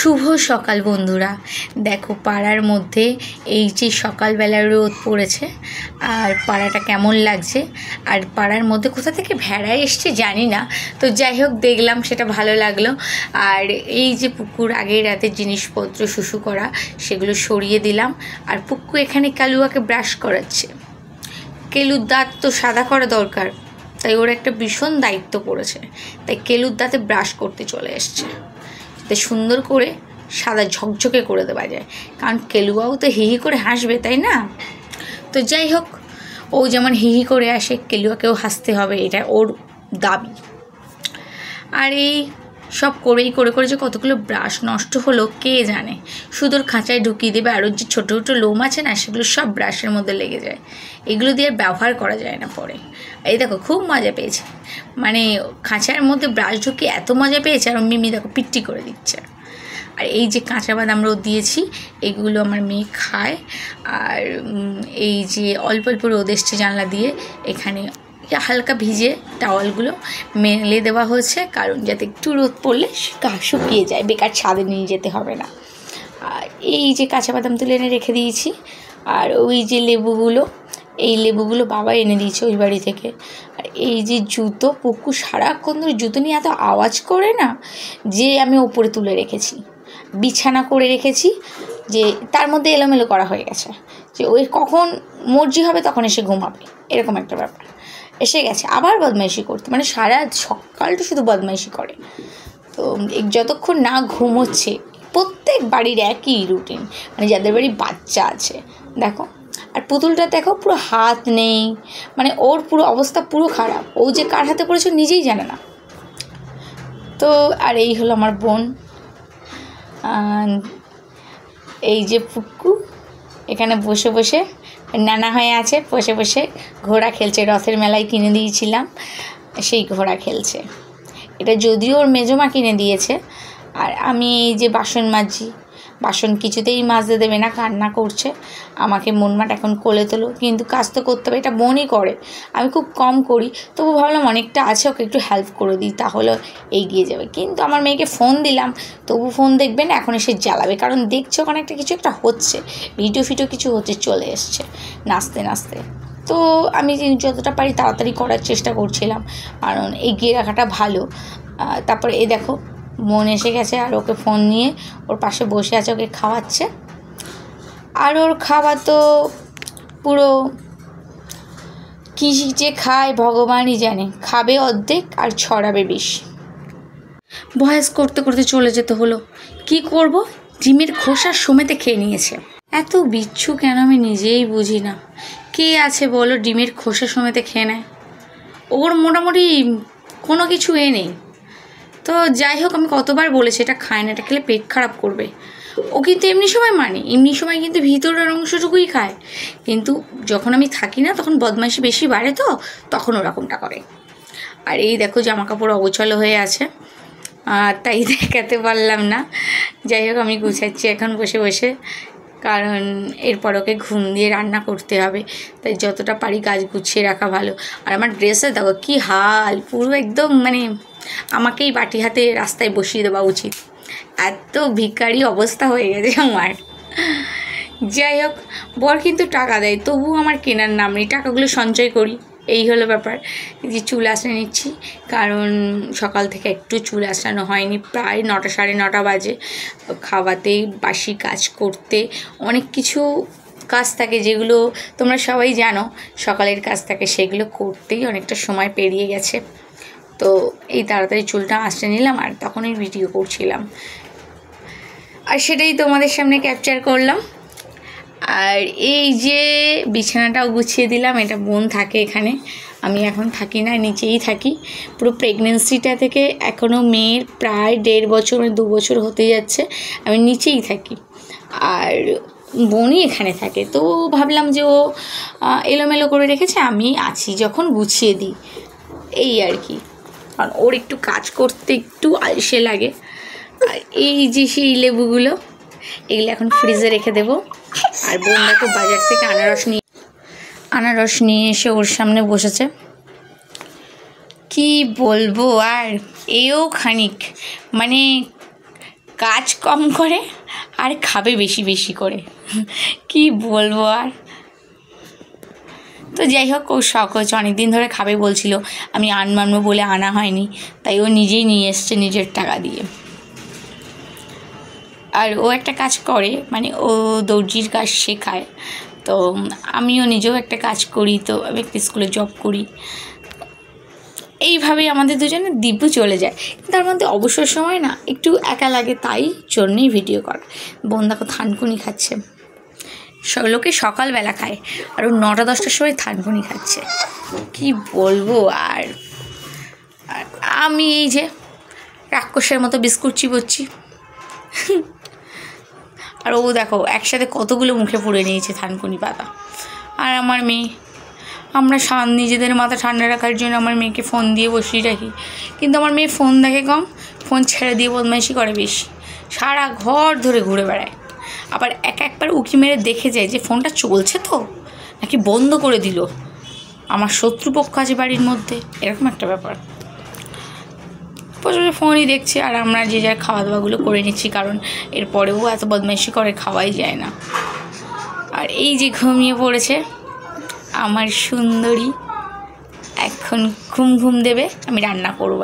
শুভ সকাল বন্ধুরা। দেখো পাড়ার মধ্যে এই যে সকালবেলা রোদ পড়েছে আর পাড়াটা কেমন লাগছে। আর পাড়ার মধ্যে কোথা থেকে ভেড়া এসছে জানি না, তো যাই হোক দেখলাম, সেটা ভালো লাগলো। আর এই যে পুকুর আগের রাতের জিনিসপত্র শুশু করা সেগুলো সরিয়ে দিলাম। আর পুক্কু এখানে কালুয়াকে ব্রাশ করাচ্ছে। কেলুর দাঁত তো সাদা করা দরকার, তাই ওর একটা ভীষণ দায়িত্ব পড়েছে, তাই কেলুর দাঁতে ব্রাশ করতে চলে এসছে, যাতে সুন্দর করে সাদা ঝকঝকে করে দেওয়া যায়। কারণ কেলুয়াও তো হিহি করে হাসবে, তাই না? তো যাই হোক, ও যেমন হিহি করে আসে কেলুয়াকেও হাসতে হবে, এটা ওর দাবি। আর এই সব করেই করে করে যে কতগুলো ব্রাশ নষ্ট হলো কে জানে। শুধু খাঁচায় ঢুকিয়ে দেবে, আর ওর যে ছোটো ছোটো লোম আছে না, সেগুলো সব ব্রাশের মধ্যে লেগে যায়। এগুলো দিয়ে আর ব্যবহার করা যায় না পরে। এই দেখো খুব মজা পেয়েছে, মানে খাঁচার মধ্যে ব্রাশ ঢুকিয়ে এত মজা পেয়েছে। আর মিমি দেখো পিট্টি করে দিচ্ছে। আর এই যে কাঁচা বাদাম রোদ দিয়েছি, এগুলো আমার মেয়ে খায়। আর এই যে অল্প অল্প রোদ এসছে জানলা দিয়ে, এখানে হালকা ভিজে টাওয়ালগুলো মেলে দেওয়া হয়েছে, কারণ যাতে একটু রোদ পড়লে শুকিয়ে যায়, বেকার ছাদে নিয়ে যেতে হবে না। আর এই যে কাঁচা বাদাম তুলে এনে রেখে দিয়েছি। আর ওই যে লেবুগুলো, এই লেবুগুলো বাবা এনে দিয়েছে ওই বাড়ি থেকে। আর এই যে জুতো, পুক্কু সারাক্ষণ ধরে জুতো নিয়ে এত আওয়াজ করে না, যে আমি ওপরে তুলে রেখেছি, বিছানা করে রেখেছি, যে তার মধ্যে এলোমেলো করা হয়ে গেছে, যে ওই কখন মর্জি হবে তখন এসে ঘুমাবে, এরকম একটা ব্যাপার। এসে গেছে আবার বদমাইশি করতে, মানে সারা সকালটা শুধু বদমাইশি করে। তো যতক্ষণ না ঘুমোচ্ছে, প্রত্যেক বাড়ির একই রুটিন, মানে যাদের বাড়ি বাচ্চা আছে দেখো। আর পুতুলটা দেখো পুরো হাত নেই, মানে ওর পুরো অবস্থা পুরো খারাপ। ও যে কার হাতে পড়েছে নিজেই জানে না। তো আর এই হলো আমার বোন, এই যে পুক্কু এখানে বসে বসে নানা হয়ে আছে, বসে বসে ঘোড়া খেলছে। রথের মেলায় কিনে দিয়েছিলাম, সেই ঘোড়া খেলছে। এটা যদিও ওর মেজমা কিনে দিয়েছে। আর আমি এই যে বাসন মাজি, বাসন কিছুতেই মাজতে দেবে না, কান্না করছে। আমাকে মনমাট এখন কোলে তোলো, কিন্তু কাজ তো করতে হবে, এটা বোনই করে, আমি খুব কম করি। তবু ভাবলাম অনেকটা আছে, ওকে একটু হেল্প করে দিই, তাহলে এগিয়ে যাবে। কিন্তু আমার মেয়েকে ফোন দিলাম, তবু ফোন দেখবে না, এখন এসে জ্বালাবে। কারণ দেখছে ওখানে কিছু একটা হচ্ছে, ভিডিও কিছু হচ্ছে, চলে এসছে নাচতে নাচতে। তো আমি যতটা পারি তাড়াতাড়ি করার চেষ্টা করছিলাম, কারণ এগিয়ে রাখাটা ভালো। তারপরে এই দেখো বোন এসে গেছে, আর ওকে ফোন নিয়ে ওর পাশে বসে আছে, ওকে খাওয়াচ্ছে। আর ওর খাওয়া তো পুরো কী যে খায় ভগবানই জানে, খাবে অর্ধেক আর ছড়াবে বেশি। ভয়েস করতে করতে চলে যেতে হলো, কি করব, ডিমের খোসা সমেতে খেয়ে নিয়েছে। এত বিচ্ছু কেন আমি নিজেই বুঝি না। কে আছে বলো ডিমের খোসা সমেতে খেয়ে নেয়? ওর মোটামুটি কোনো কিছু নেই। তো যাই হোক, আমি কতবার বলেছি এটা খায় না, এটা খেলে পেট খারাপ করবে। ও কিন্তু এমনি সময় এমনি সময় কিন্তু ভিতরের অংশটুকুই খায়, কিন্তু যখন আমি থাকি না তখন বদমাইশি বেশি বাড়ে, তো তখন ওরকমটা করে। আর এই দেখো জামা কাপড় অগোছালো হয়ে আছে, তাই দেখাতে পারলাম না। যাই হোক, আমি গুছাচ্ছি এখন বসে বসে, কারণ এরপর ওকে ঘুম দিয়ে রান্না করতে হবে, তাই যতটা পারি কাজ গুছিয়ে রাখা ভালো। আর আমার ড্রেসে দেখো কী হাল, পুরো একদম মানে আমাকেই বাটি হাতে রাস্তায় বসিয়ে দেওয়া উচিত, এত ভিখারি অবস্থা হয়ে গেছে আমার। যাই হোক, বর কিন্তু টাকা দেয়, তবুও আমার কেনার নাম নেই, টাকাগুলো সঞ্চয় করি, এই হলো ব্যাপার। যে চুল আঁচড়ে নিচ্ছি, কারণ সকাল থেকে একটু চুল আঁচড়ানো হয়নি, প্রায় 9টা সাড়ে 9টা বাজে। খাওয়াতে, বাসি কাজ করতে, অনেক কিছু কাজ থাকে যেগুলো তোমরা সবাই জানো, সকালের কাজ থাকে, সেগুলো করতেই অনেকটা সময় পেরিয়ে গেছে। তো এই তাড়াতাড়ি চুলটা আঁচড়ে নিলাম, আর তখনই ভিডিও করছিলাম, আর সেটাই তোমাদের সামনে ক্যাপচার করলাম। আর এই যে বিছানাটাও গুছিয়ে দিলাম, এটা বোন থাকে এখানে, আমি এখন থাকি না, নিচেই থাকি। পুরো প্রেগনেন্সিটা থেকে এখনও মেয়ের প্রায় 1.5 বছর, মানে 2 বছর হতে যাচ্ছে, আমি নিচেই থাকি। আর বোনই এখানে থাকে, তো ভাবলাম যে ও এলোমেলো করে রেখেছে, আমি আছি যখন গুছিয়ে দিই, এই আর কি। কারণ ওর একটু কাজ করতে একটু আলসে লাগে। আর এই যে সেই লেবুগুলো, এগুলো এখন ফ্রিজে রেখে দেবো। আর বোন দেখো বাজার থেকে আনারস নিয়ে এসে ওর সামনে বসেছে। কি বলবো আর, এও খানিক মানে কাজ কম করে আর খাবে বেশি বেশি করে, কি বলবো আর। তো যাই হোক, ওর শখ হয়েছে, অনেকদিন ধরে খাবে বলছিল, আমি আনমানবো বলে আনা হয়নি, তাই ও নিজেই নিয়ে এসছে নিজের টাকা দিয়ে। আর ও একটা কাজ করে, মানে ও দর্জির কাজ শেখায়, তো আমিও নিজেও একটা কাজ করি, তো আমি একটা স্কুলে জব করি। এইভাবেই আমাদের দুজনের দিব্য চলে যায়। তার মধ্যে অবসর সময় না একটু একা লাগে, তাই জন্যেই ভিডিও করা। বোন দেখো থানকুনি খাচ্ছে, লোকে সকালবেলা খায় আর ও 9টা-10টার সময় থানকুনি খাচ্ছে, কি বলবো আর। আমি এই যে রাক্ষসের মতো বিস্কুট চিবোচ্ছি, আর ও দেখো একসাথে কতগুলো মুখে পুড়ে নিয়েছে থানকুনি পাতা। আর আমার মেয়ে, আমরা নিজেদের মাথা ঠান্ডা রাখার জন্য আমার মেয়েকে ফোন দিয়ে বসিয়ে রাখি, কিন্তু আমার মেয়ে ফোন দেখে কম, ফোন ছেড়ে দিয়ে বদমাইশি করে বেশি, সারা ঘর ধরে ঘুরে বেড়ায়। আবার একবার উকি মেরে দেখে যায় যে ফোনটা চলছে তো নাকি বন্ধ করে দিল, আমার শত্রুপক্ষ আছে বাড়ির মধ্যে, এরকম একটা ব্যাপার। প্রচুর ফোনই দেখছে, আর আমরা যে যার খাওয়া দাওয়াগুলো করে নিচ্ছি, কারণ এরপরেও এত বদমাইশি করে খাওয়াই যায় না। আর এই যে ঘুমিয়ে পড়েছে আমার সুন্দরী, এখন ঘুম দেবে, আমি রান্না করবো।